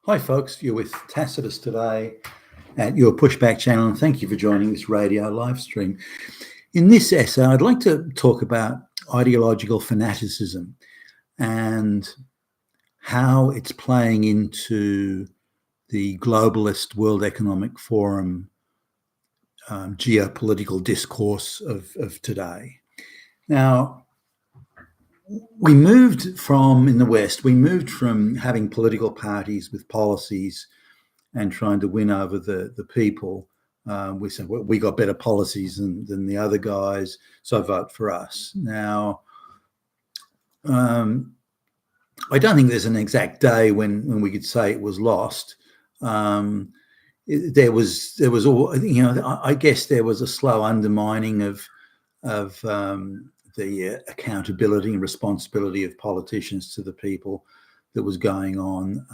Hi folks, you're with Tacitus today at your Pushback channel, and thank you for joining this radio live stream. In this essay, I'd like to talk about ideological fanaticism and how it's playing into the globalist World Economic Forum geopolitical discourse of today. Now, in the West, we moved from having political parties with policies and trying to win over the people. We said, well, we got better policies than the other guys, so vote for us. Now, I don't think there's an exact day when we could say it was lost. There was all, I guess there was a slow undermining of the accountability and responsibility of politicians to the people that was going on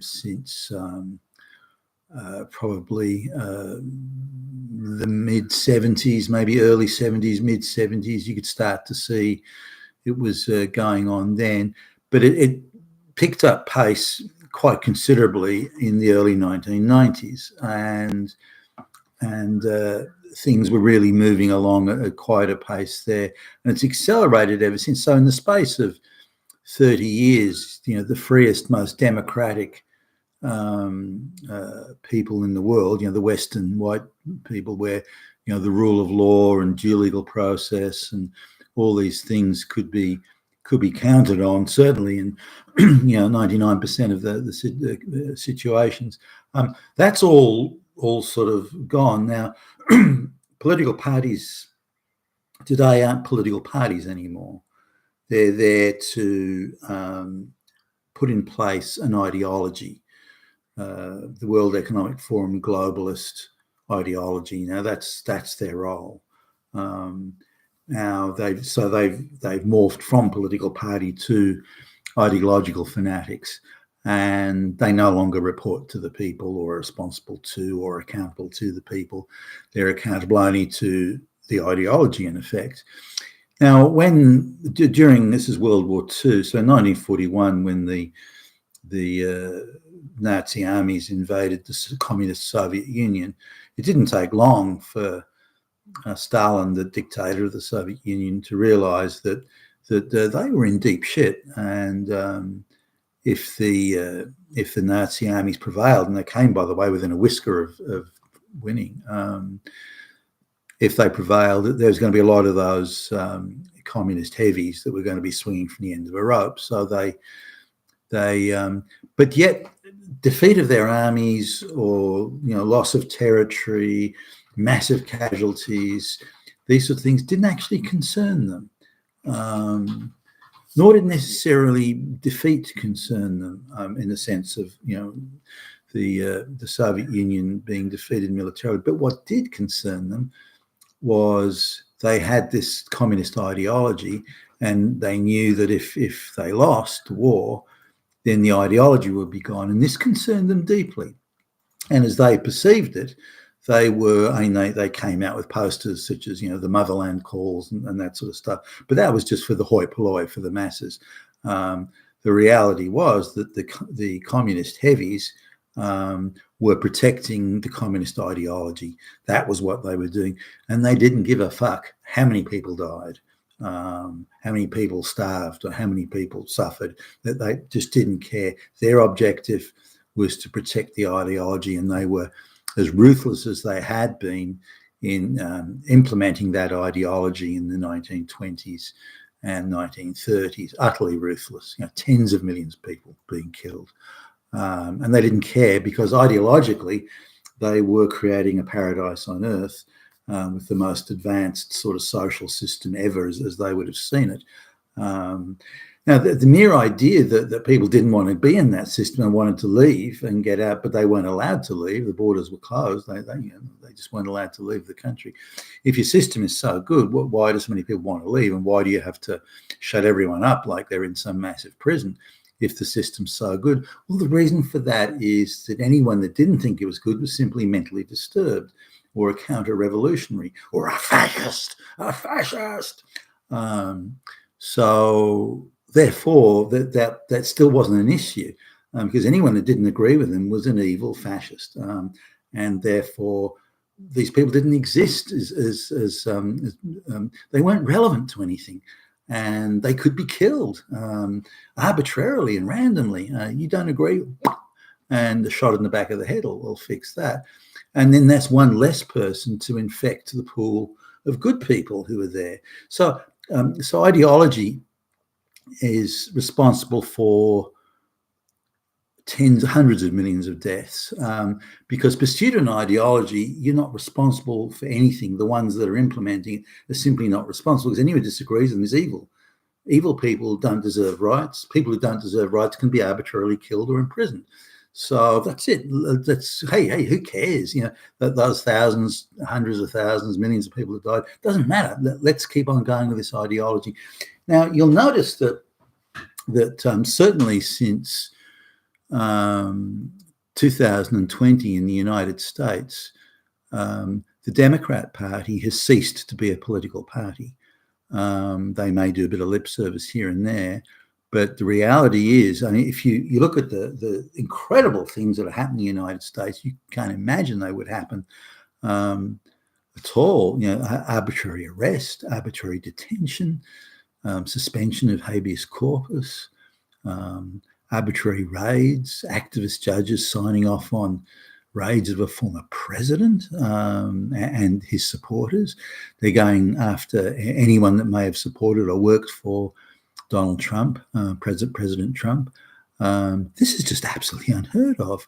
since probably the mid-70s, maybe early 70s, mid-70s. You could start to see it was going on then, but it picked up pace quite considerably in the early 1990s, and things were really moving along at quite a pace there, and it's accelerated ever since. So in the space of 30 years, the freest, most democratic people in the world, the Western white people, where the rule of law and due legal process and all these things could be counted on, certainly in 99% of the situations. That's all sort of gone now. Political parties today aren't political parties anymore. They're there to put in place an ideology, the World Economic Forum globalist ideology. Now that's their role. Now they've morphed from political party to ideological fanatics, and they no longer report to the people or are responsible to or accountable to the people. They're accountable only to the ideology, in effect. Now, during this is World War II, so 1941, when the Nazi armies invaded the communist Soviet Union, it didn't take long for Stalin, the dictator of the Soviet Union, to realize that they were in deep shit, and if the Nazi armies prevailed, and they came, by the way, within a whisker of winning, if they prevailed, there's going to be a lot of those communist heavies that were going to be swinging from the end of a rope. So but yet defeat of their armies, or loss of territory, massive casualties, these sort of things didn't actually concern them. Nor did necessarily defeat concern them in the sense of the Soviet Union being defeated militarily. But what did concern them was they had this communist ideology, and they knew that if they lost the war, then the ideology would be gone, and this concerned them deeply. And as they perceived it, they came out with posters such as the motherland calls and that sort of stuff. But that was just for the hoi polloi, for the masses. The reality was that the communist heavies were protecting the communist ideology. That was what they were doing, and they didn't give a fuck how many people died, how many people starved, or how many people suffered. That they just didn't care. Their objective was to protect the ideology, and they were as ruthless as they had been in implementing that ideology in the 1920s and 1930s. Utterly ruthless. Tens of millions of people being killed. And they didn't care, because ideologically they were creating a paradise on earth with the most advanced sort of social system ever, as they would have seen it. Now, the mere idea that people didn't want to be in that system and wanted to leave and get out, but they weren't allowed to leave, the borders were closed, they just weren't allowed to leave the country. If your system is so good, why do so many people want to leave, and why do you have to shut everyone up like they're in some massive prison if the system's so good? Well, the reason for that is that anyone that didn't think it was good was simply mentally disturbed, or a counter-revolutionary, or a fascist. So therefore, that still wasn't an issue. because anyone that didn't agree with him was an evil fascist, and therefore these people didn't exist they weren't relevant to anything, and they could be killed arbitrarily and randomly. You don't agree, and the shot in the back of the head will fix that. And then that's one less person to infect the pool of good people who are there. So ideology is responsible for tens, hundreds of millions of deaths, because pursuit of an ideology, you're not responsible for anything. The ones that are implementing it are simply not responsible, because anyone who disagrees with them is evil. Evil people don't deserve rights. People who don't deserve rights can be arbitrarily killed or imprisoned. So that's it. Hey, who cares? That those thousands, hundreds of thousands, millions of people have died. Doesn't matter. Let's keep on going with this ideology. Now, you'll notice that certainly since 2020 in the United States, the Democrat Party has ceased to be a political party. They may do a bit of lip service here and there, but the reality is, I mean, if you look at the incredible things that are happening in the United States, you can't imagine they would happen at all. Arbitrary arrest, arbitrary detention, suspension of habeas corpus, arbitrary raids, activist judges signing off on raids of a former president and his supporters. They're going after anyone that may have supported or worked for Donald Trump, President Trump. This is just absolutely unheard of.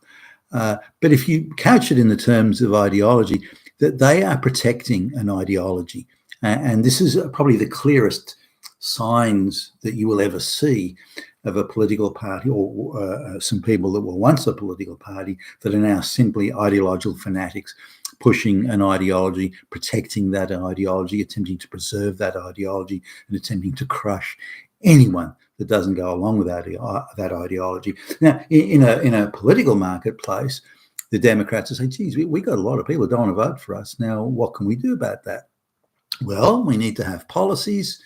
But if you couch it in the terms of ideology, that they are protecting an ideology. And this is probably the clearest signs that you will ever see of a political party or some people that were once a political party that are now simply ideological fanatics, pushing an ideology, protecting that ideology, attempting to preserve that ideology, and attempting to crush anyone that doesn't go along with that ideology. Now, in a political marketplace, the Democrats will say, geez, we got a lot of people who don't want to vote for us. Now, what can we do about that? Well, we need to have policies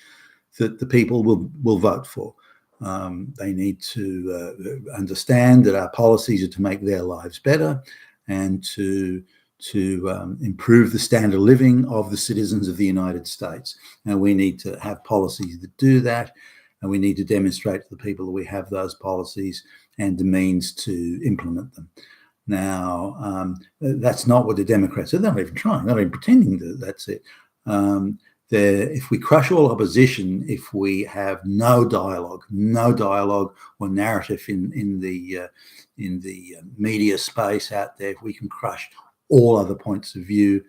that the people will vote for. They need to understand that our policies are to make their lives better and to improve the standard of living of the citizens of the United States. And we need to have policies that do that. And we need to demonstrate to the people that we have those policies and the means to implement them. Now, that's not what the Democrats are. They're not even trying. They're not even pretending that that's it. If we crush all opposition, if we have no dialogue or narrative in the media space out there, if we can crush all other points of view,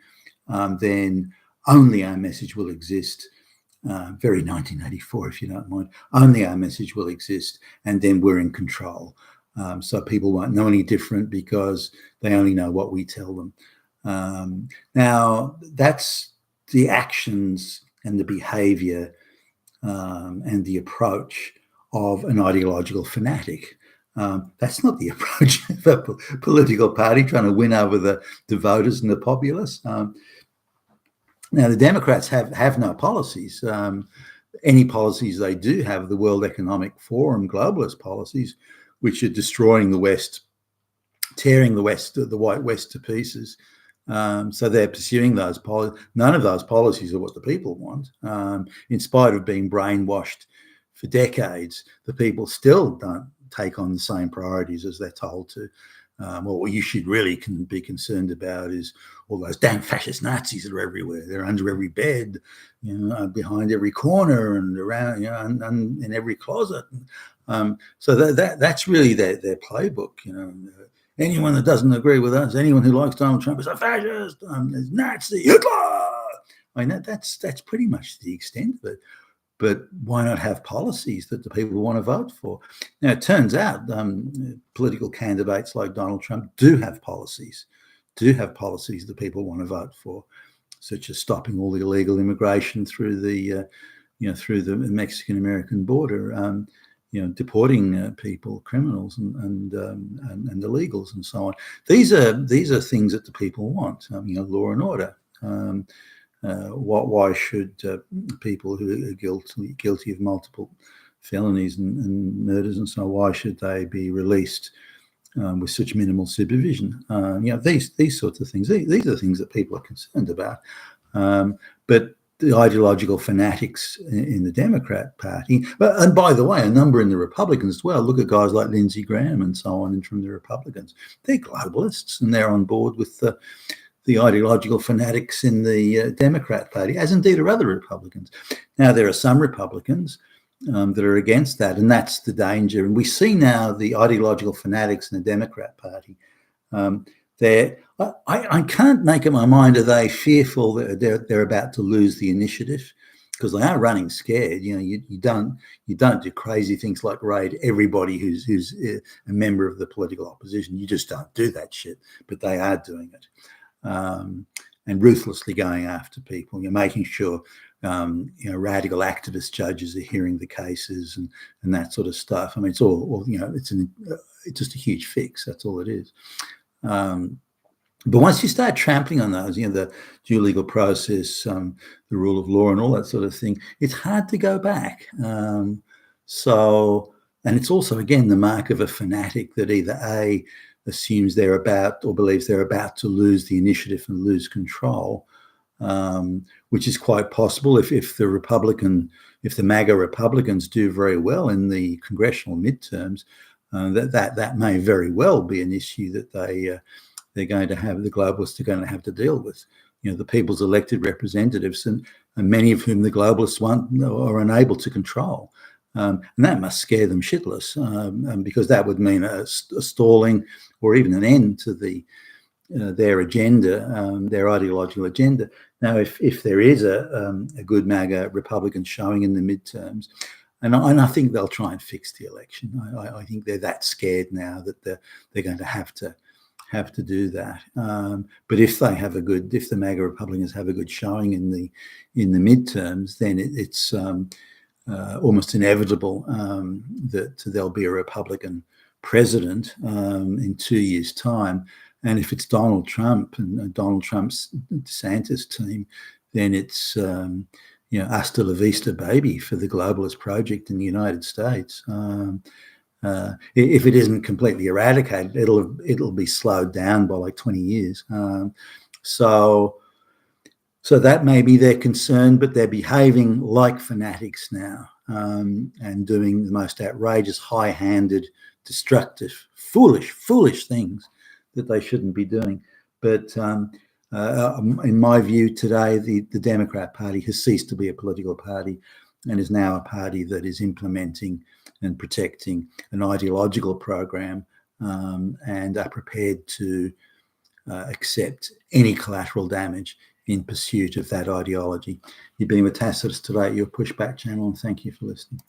then only our message will exist. Very 1984, if you don't mind. Only our message will exist, and then we're in control. So people won't know any different because they only know what we tell them. Now, that's the actions and the behavior and the approach of an ideological fanatic. That's not the approach of a political party trying to win over the voters and the populace. Now, the Democrats have no policies. Any policies they do have, the World Economic Forum globalist policies, which are destroying the West, tearing the white West to pieces. So they're pursuing those policies. None of those policies are what the people want. In spite of being brainwashed for decades, the people still don't take on the same priorities as they're told to. What you should really be concerned about is all those damn fascist Nazis that are everywhere. They're under every bed, behind every corner and around, and in every closet. So that's really their playbook. Anyone that doesn't agree with us, anyone who likes Donald Trump is a fascist, is Nazi, Hitler. I mean, that's pretty much the extent of it. But why not have policies that the people want to vote for? Now, it turns out political candidates like Donald Trump do have policies that people want to vote for, such as stopping all the illegal immigration through the Mexican-American border, deporting people, criminals, and illegals, and so on. These are things that the people want. Law and order. Why should people who are guilty of multiple felonies and murders and so on. Why should they be released with such minimal supervision? These sorts of things. These are the things that people are concerned about. But the ideological fanatics in the Democrat Party, and by the way, a number in the Republicans as well. Look at guys like Lindsey Graham and so on, and from the Republicans. They're globalists, and they're on board with the ideological fanatics in the Democrat Party, as indeed are other Republicans. Now, there are some Republicans that are against that, and that's the danger. And we see now the ideological fanatics in the Democrat Party. I can't make up my mind, are they fearful that they're about to lose the initiative? Because they are running scared. You don't do crazy things like raid everybody who's a member of the political opposition. You just don't do that shit. But they are doing it, and ruthlessly going after people. You're making sure radical activist judges are hearing the cases and that sort of stuff. I mean, it's all it's just a huge fix. That's all it is. But once you start trampling on those, the due legal process, the rule of law and all that sort of thing, it's hard to go back. And it's also, again, the mark of a fanatic that either A, assumes they're about or believes they're about to lose the initiative and lose control, which is quite possible if the MAGA Republicans do very well in the congressional midterms, that may very well be an issue that they're going to have, the globalists are going to have to deal with. The people's elected representatives, and many of whom the globalists are unable to control. And that must scare them shitless, because that would mean a stalling or even an end to their agenda, their ideological agenda. Now, if there is a good MAGA Republican showing in the midterms, and I think they'll try and fix the election. I think they're that scared now that they're going to have to do that. But if the MAGA Republicans have a good showing in the midterms, then it's almost inevitable that there'll be a Republican president in 2 years' time. And if it's Donald Trump and Donald Trump's DeSantis team, then it's hasta la vista, baby, for the globalist project in the United States. If it isn't completely eradicated, it'll be slowed down by like 20 years. So that may be their concern, but they're behaving like fanatics now, and doing the most outrageous, high-handed, destructive, foolish things that they shouldn't be doing. But in my view today, the Democrat Party has ceased to be a political party and is now a party that is implementing and protecting an ideological program, and are prepared to accept any collateral damage in pursuit of that ideology. You've been with Tacitus today at your Pushback channel, and thank you for listening.